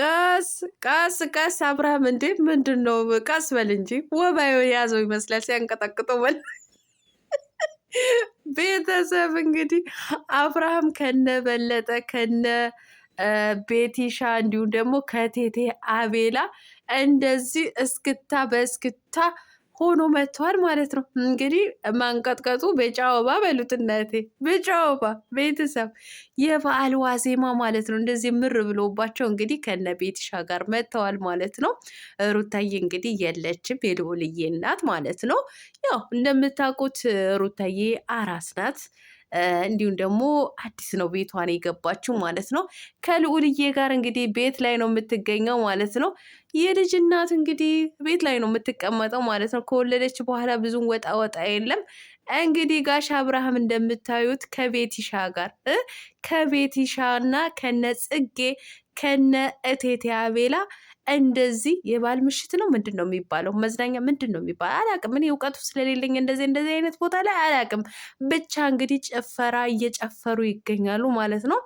ቀስ ቀስ ቀስ አብርሃም እንዴ ምንድን ነው? ቀስ በል እንጂ ወባ የያዘው ይመስላል ሲያንቀጠቅጠው በል ቤተሰብ እንግዲህ አብርሃም ከነበለጠ ከነ ቤቲሻ እንዲሁም ደግሞ ከቴቴ አቤላ እንደዚህ እስክታ በእስክታ ሆኖ መጥቷል ማለት ነው። እንግዲህ ማንቀጥቀጡ ቢጫ ወባ በሉት እናቴ፣ ቢጫ ወባ ቤተሰብ የበዓል ዋዜማ ማለት ነው። እንደዚህ ምር ብሎባቸው እንግዲህ ከነ ቤቲሻ ጋር መጥተዋል ማለት ነው። ሩታዬ እንግዲህ የለችም፣ የልዑልዬ እናት ማለት ነው። ያው እንደምታውቁት ሩታዬ አራስ ናት። እንዲሁም ደግሞ አዲስ ነው ቤቷን የገባችው ማለት ነው። ከልዑልዬ ጋር እንግዲህ ቤት ላይ ነው የምትገኘው ማለት ነው። የልጅ እናት እንግዲህ ቤት ላይ ነው የምትቀመጠው ማለት ነው። ከወለደች በኋላ ብዙም ወጣ ወጣ የለም። እንግዲህ ጋሽ አብርሃም እንደምታዩት ከቤቲሻ ጋር ከቤቲሻና ከነ ጽጌ ከነ እቴቴ አቤላ እንደዚህ የባል ምሽት ነው ምንድን ነው የሚባለው? መዝናኛ ምንድን ነው የሚባለው? አላቅም። እኔ እውቀቱ ስለሌለኝ እንደዚህ አይነት ቦታ ላይ አላቅም። ብቻ እንግዲህ ጭፈራ እየጨፈሩ ይገኛሉ ማለት ነው።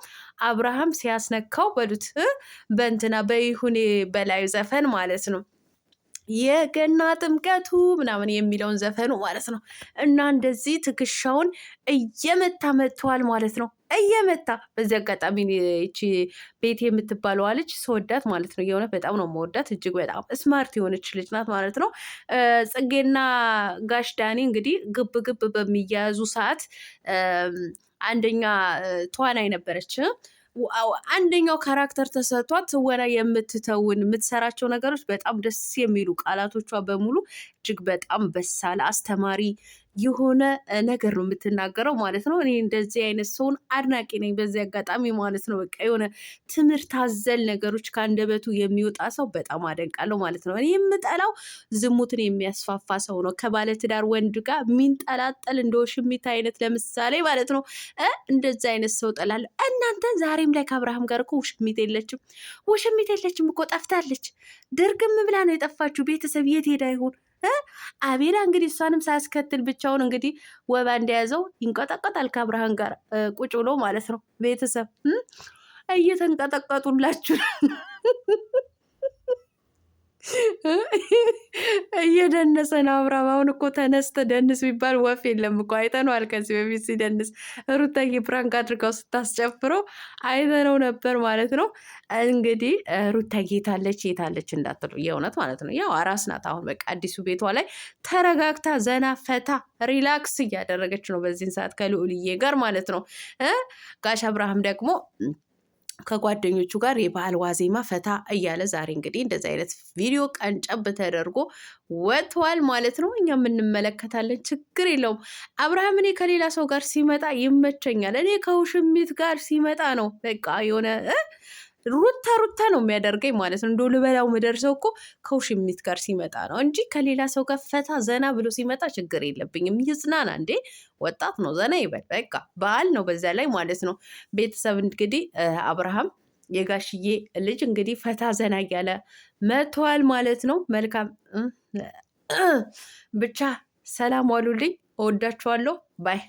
አብርሃም ሲያስነካው በሉት በእንትና በይሁኔ በላዩ ዘፈን ማለት ነው የገና ጥምቀቱ ምናምን የሚለውን ዘፈኑ ማለት ነው። እና እንደዚህ ትከሻውን እየመታ መጥተዋል ማለት ነው። እየመታ በዚህ አጋጣሚ ይቺ ቤት የምትባለዋ ልጅ ስወዳት ማለት ነው። የሆነ በጣም ነው መወዳት። እጅግ በጣም ስማርት የሆነች ልጅ ናት ማለት ነው። ጽጌና ጋሽ ዳኒ እንግዲህ ግብ ግብ በሚያያዙ ሰዓት አንደኛ ተዋናይ ነበረች። አንደኛው ካራክተር ተሰጥቷት ትወና የምትተውን የምትሰራቸው ነገሮች በጣም ደስ የሚሉ ቃላቶቿ በሙሉ እጅግ በጣም በሳል አስተማሪ የሆነ ነገር ነው የምትናገረው ማለት ነው። እኔ እንደዚህ አይነት ሰውን አድናቂ ነኝ በዚህ አጋጣሚ ማለት ነው። በቃ የሆነ ትምህርት አዘል ነገሮች ከአንደበቱ የሚወጣ ሰው በጣም አደንቃለሁ ማለት ነው። እኔ የምጠላው ዝሙትን የሚያስፋፋ ሰው ነው። ከባለትዳር ወንድ ጋር የሚንጠላጠል እንደ ወሽሚት አይነት ለምሳሌ ማለት ነው። እንደዚህ አይነት ሰው ጠላለሁ። እናንተ ዛሬም ላይ ከአብርሃም ጋር እኮ ውሽሚት የለችም። ውሽሚት የለችም እኮ ጠፍታለች። ድርግም ብላ ነው የጠፋችው። ቤተሰብ የት ሄዳ ይሆን? አቤላ እንግዲህ እሷንም ሳያስከትል ብቻውን እንግዲህ ወባ እንደያዘው ይንቀጠቀጣል ከአብርሃም ጋር ቁጭ ብሎ ማለት ነው። ቤተሰብ እየተንቀጠቀጡላችሁ እየደነሰ ነው አብርሃም። አሁን እኮ ተነስተ ደንስ ቢባል ወፍ የለም እኮ አይተነዋል። ከዚህ በፊት ሲደንስ ሩታዬ ፕራንክ አድርጋው ስታስጨፍረው አይተነው ነበር ማለት ነው። እንግዲህ ሩታዬ የታለች እንዳትሉ የእውነት ማለት ነው። ያው አራስ ናት። አሁን በቃ አዲሱ ቤቷ ላይ ተረጋግታ ዘና ፈታ ሪላክስ እያደረገች ነው በዚህን ሰዓት ከልዑልዬ ጋር ማለት ነው። ጋሽ አብርሃም ደግሞ ከጓደኞቹ ጋር የበዓል ዋዜማ ፈታ እያለ ዛሬ እንግዲህ እንደዚህ አይነት ቪዲዮ ቀንጨብ ተደርጎ ወጥቷል ማለት ነው። እኛም እንመለከታለን፣ ችግር የለውም። አብርሃም እኔ ከሌላ ሰው ጋር ሲመጣ ይመቸኛል። እኔ ከውሽሚት ጋር ሲመጣ ነው በቃ የሆነ ሩታ ነው የሚያደርገኝ ማለት ነው። እንደው ልበላው ምደርሰው እኮ ከውሽሚት ጋር ሲመጣ ነው እንጂ ከሌላ ሰው ጋር ፈታ ዘና ብሎ ሲመጣ ችግር የለብኝም። ይጽናና እንዴ፣ ወጣት ነው፣ ዘና ይበል። በቃ በዓል ነው በዛ ላይ ማለት ነው። ቤተሰብ እንግዲህ አብርሃም የጋሽዬ ልጅ እንግዲህ ፈታ ዘና እያለ መጥተዋል ማለት ነው። መልካም ብቻ ሰላም ዋሉልኝ። እወዳችኋለሁ። ባይ